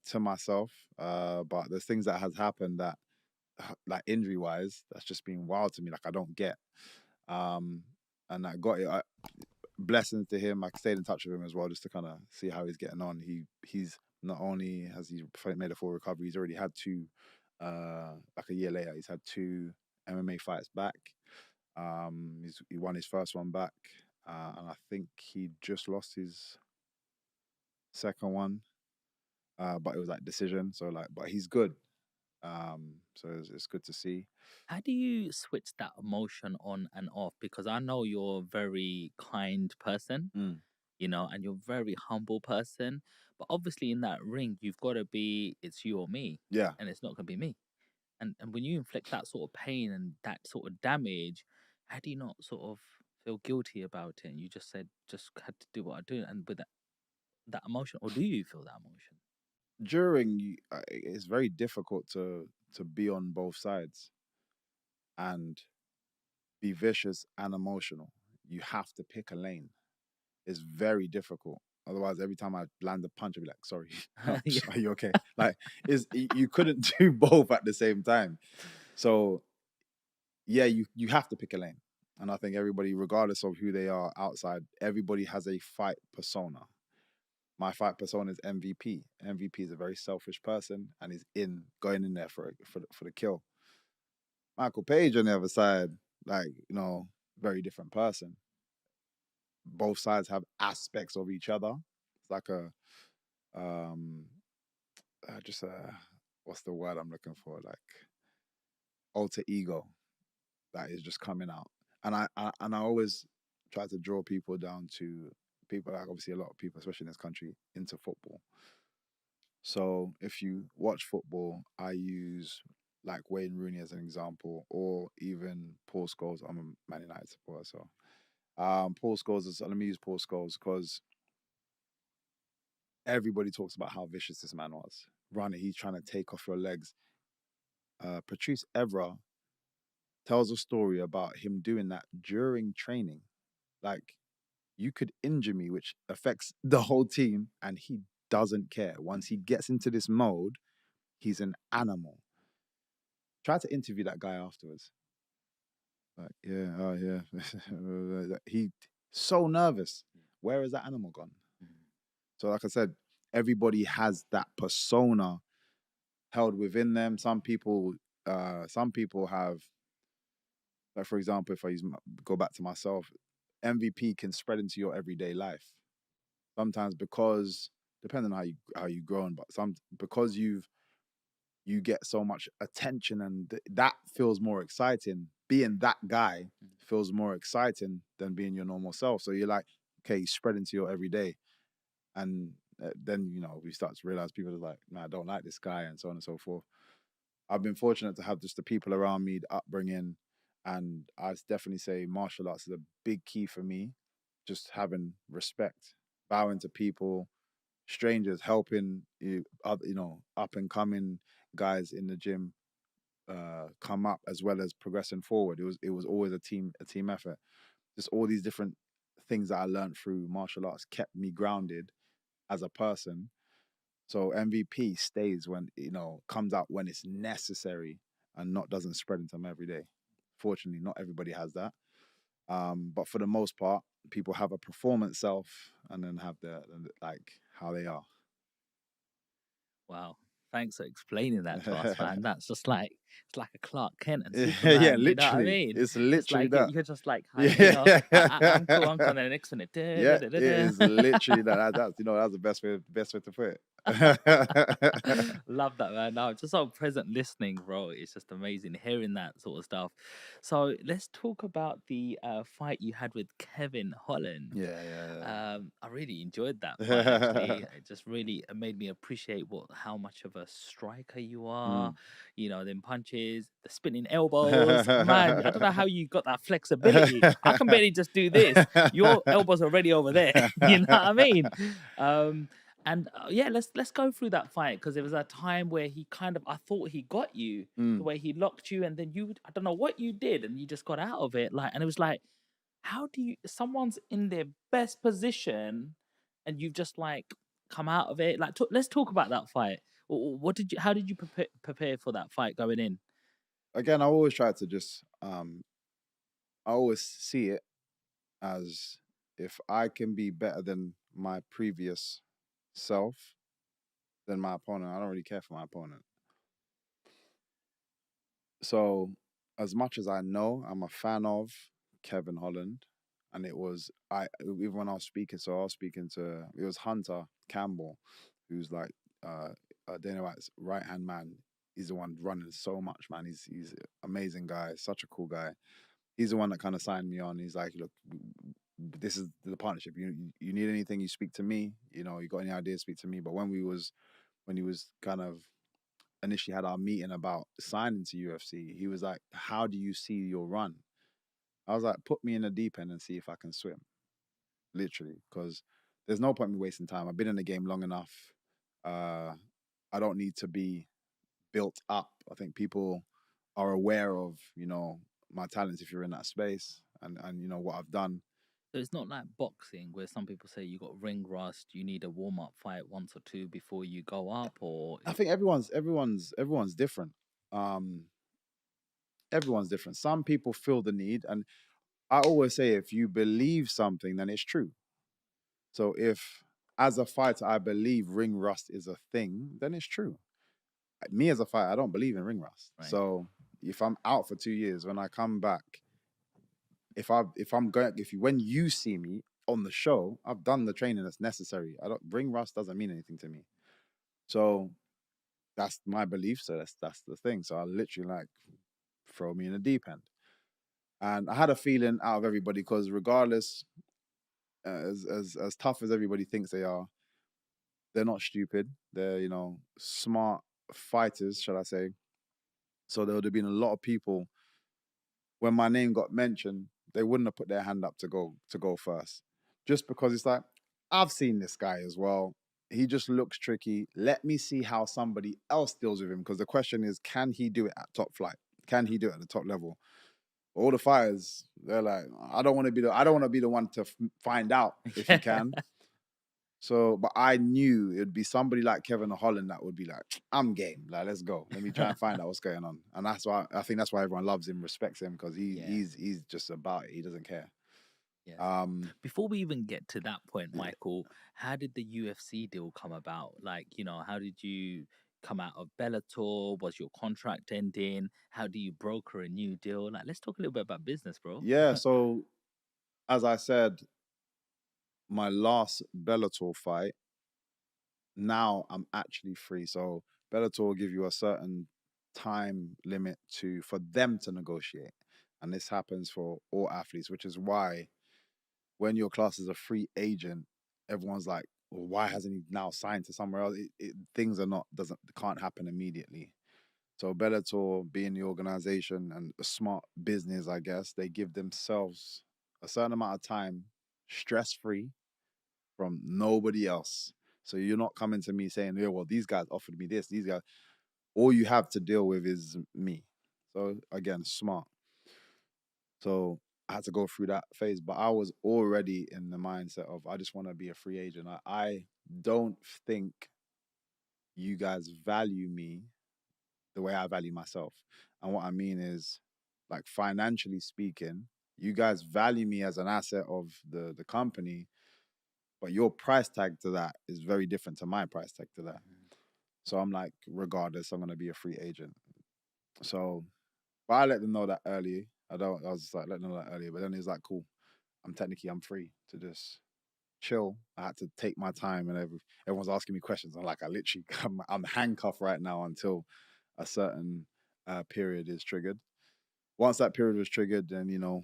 to myself. But there's things that has happened that, like injury wise, that's just been wild to me. Like I don't get. Um, and I got it. Blessings to him. I stayed in touch with him as well, just to kind of see how he's getting on. He's not only has he made a full recovery, he's already had two. Like a year later, he's had two MMA fights back. He won his first one back, and I think he just lost his second one. But it was like decision. So like, but he's good. So it's good to see. How do you switch that emotion on and off? Because I know you're a very kind person, Mm. and you're a very humble person. But obviously, in that ring, you've got to be, it's you or me, Yeah. and it's not going to be me. And when you inflict that sort of pain and that sort of damage, how do you not sort of feel guilty about it? And you just said, just had to do what I do, and with that emotion, or do you feel that emotion? It's very difficult to be on both sides and be vicious and emotional. You have to pick a lane. It's very difficult. Otherwise, every time I land a punch, I'll be like, "Sorry, Yeah. are you okay?" Like, you couldn't do both at the same time. So yeah, you have to pick a lane. And I think everybody, regardless of who they are outside, everybody has a fight persona. My fight persona is MVP. MVP is a very selfish person, and he's going in there for the kill. Michael Page on the other side, like very different person. Both sides have aspects of each other. It's like a um, just what's the word I'm looking for? Like alter ego that is just coming out. And I always try to draw people down to people, like obviously a lot of people, especially in this country, into football. So if you watch football, I use like Wayne Rooney as an example, or even Paul Scholes. I'm a Man United supporter, so Paul Scholes is. Let me use Paul Scholes because everybody talks about how vicious this man was. Running, he's trying to take off your legs. Patrice Evra tells a story about him doing that during training. Like, you could injure me, which affects the whole team, and he doesn't care. Once he gets into this mode, he's an animal. Try to interview that guy afterwards. Like, yeah, oh yeah. He so nervous. Where is that animal gone? So, like I said, everybody has that persona held within them. Some people have, like for example, if go back to myself, MVP can spread into your everyday life. Sometimes because depending on how you grown, but because you get so much attention and that feels more exciting. Being that guy feels more exciting than being your normal self. So you're like, okay, you spread into your everyday, and then we start to realize people are like, man, I don't like this guy, and so on and so forth. I've been fortunate to have just the people around me, the upbringing, and I'd definitely say martial arts is a big key for me. Just having respect, bowing to people, strangers, helping up and coming guys in the gym come up as well as progressing forward. It was always a team effort. Just all these different things that I learned through martial arts kept me grounded as a person. So MVP stays when comes out when it's necessary and not doesn't spread into them every day. Fortunately, not everybody has that. But for the most part, people have a performance self and then have like how they are. Wow. Thanks for explaining that to us, man. That's just like it's like a Clark Kent and Yeah, Superman. You know what I literally. mean? It's It's literally like that. you're just like, hi, Yeah. I'm cool. I'm cool. And then the next one, Yeah, it is literally that. That's the best way to put it. love that, man. No, just so present listening, bro. It's just amazing hearing that sort of stuff. So let's talk about the fight you had with Kevin Holland. Yeah, I really enjoyed that fight. Actually, yeah. it just really made me appreciate how much of a striker you are. Mm. Them punches, the spinning elbows. Man, I don't know how you got that flexibility. I can barely just do this. Your elbows are already over there. You know what I mean? Um, and yeah, let's go through that fight because there was a time where he kind of I thought he got you the Mm. way he locked you, and then I don't know what you did, and you just got out of it. And it was like, how do you someone's in their best position and you've just like come out of it? Like, let's talk about that fight. What did you? How did you prepare for that fight going in? Again, I always try to just I always see it as if I can be better than my previous self, than my opponent. I don't really care for my opponent. So, as much as I know, I'm a fan of Kevin Holland, and it was even when I was speaking. So I was speaking to it was Hunter Campbell, who's like Dana White's right hand man. He's the one running so much, man. He's an amazing guy, such a cool guy. He's the one that kind of signed me on. He's like, look, this is the partnership. You need anything, you speak to me. You got any ideas, speak to me. But when he was kind of initially had our meeting about signing to UFC, he was like, how do you see your run? I was like, put me in the deep end and see if I can swim. Literally, because there's no point in me wasting time. I've been in the game long enough. I don't need to be built up. I think people are aware of, my talents if you're in that space and what I've done. So it's not like boxing where some people say you got ring rust, you need a warm up fight once or two before you go up, or I think everyone's different. Um, everyone's different. Some people feel the need, and I always say if you believe something, then it's true. So if as a fighter I believe ring rust is a thing, then it's true. Me as a fighter, I don't believe in ring rust. right? So if I'm out for 2 years, when I come back, when you see me on the show, I've done the training that's necessary. I don't ring rust doesn't mean anything to me. So that's my belief. So that's the thing. So I literally like throw me in the deep end. And I had a feeling out of everybody because regardless, as tough as everybody thinks they are, they're not stupid. They're smart fighters, shall I say? So there would have been a lot of people when my name got mentioned, they wouldn't have put their hand up to go first, just because it's like I've seen this guy as well. He just looks tricky. Let me see how somebody else deals with him, because the question is, can he do it at top flight? Can he do it at the top level? All the fighters, they're like, I don't want to be the one to find out if he can. So, but I knew it'd be somebody like Kevin Holland that would be like, I'm game. Like, let's go. Let me try and find out what's going on. And that's why I think that's why everyone loves him, respects him, because he's just about it. He doesn't care. Yeah. Before we even get to that point, Michael, how did the UFC deal come about? Like, how did you come out of Bellator? Was your contract ending? How do you broker a new deal? Like, let's talk a little bit about business, bro. Yeah. So, as I said, my last Bellator fight, now I'm actually free. So Bellator will give you a certain time limit for them to negotiate. And this happens for all athletes, which is why when your class is a free agent, everyone's like, well, why hasn't he now signed to somewhere else? Things can't happen immediately. So Bellator, being the organization and a smart business, I guess, they give themselves a certain amount of time, stress free, from nobody else. So you're not coming to me saying, yeah, well, these guys offered me this. These guys, all you have to deal with is me. So again, smart. So I had to go through that phase, but I was already in the mindset of I just want to be a free agent. I don't think you guys value me the way I value myself. And what I mean is, like, financially speaking, you guys value me as an asset of the company, but your price tag to that is very different to my price tag to that. So I'm like, regardless, I'm gonna be a free agent. So, but I let them know that early. I was just like letting them know that earlier. But then it's like, cool. I'm free to just chill. I had to take my time, and everyone's asking me questions. I'm like, I'm handcuffed right now until a certain period is triggered. Once that period was triggered, then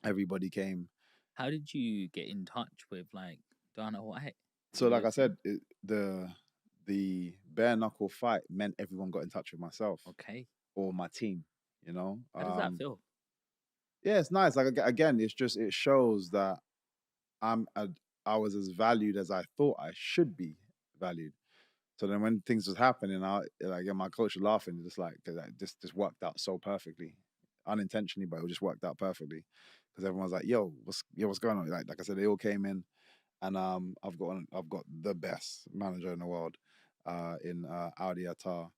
everybody came. How did you get in touch with like Dana White? So, like I said, the bare knuckle fight meant everyone got in touch with myself Okay. or my team. How does that feel? Yeah, it's nice. Like again, it shows that I'm I was as valued as I thought I should be valued. So then when things was happening, my coach was laughing, just like just worked out so perfectly, unintentionally, but it just worked out perfectly because everyone's like, "Yo, what's going on?" Like I said, they all came in, and I've got the best manager in the world, in Audi Attar.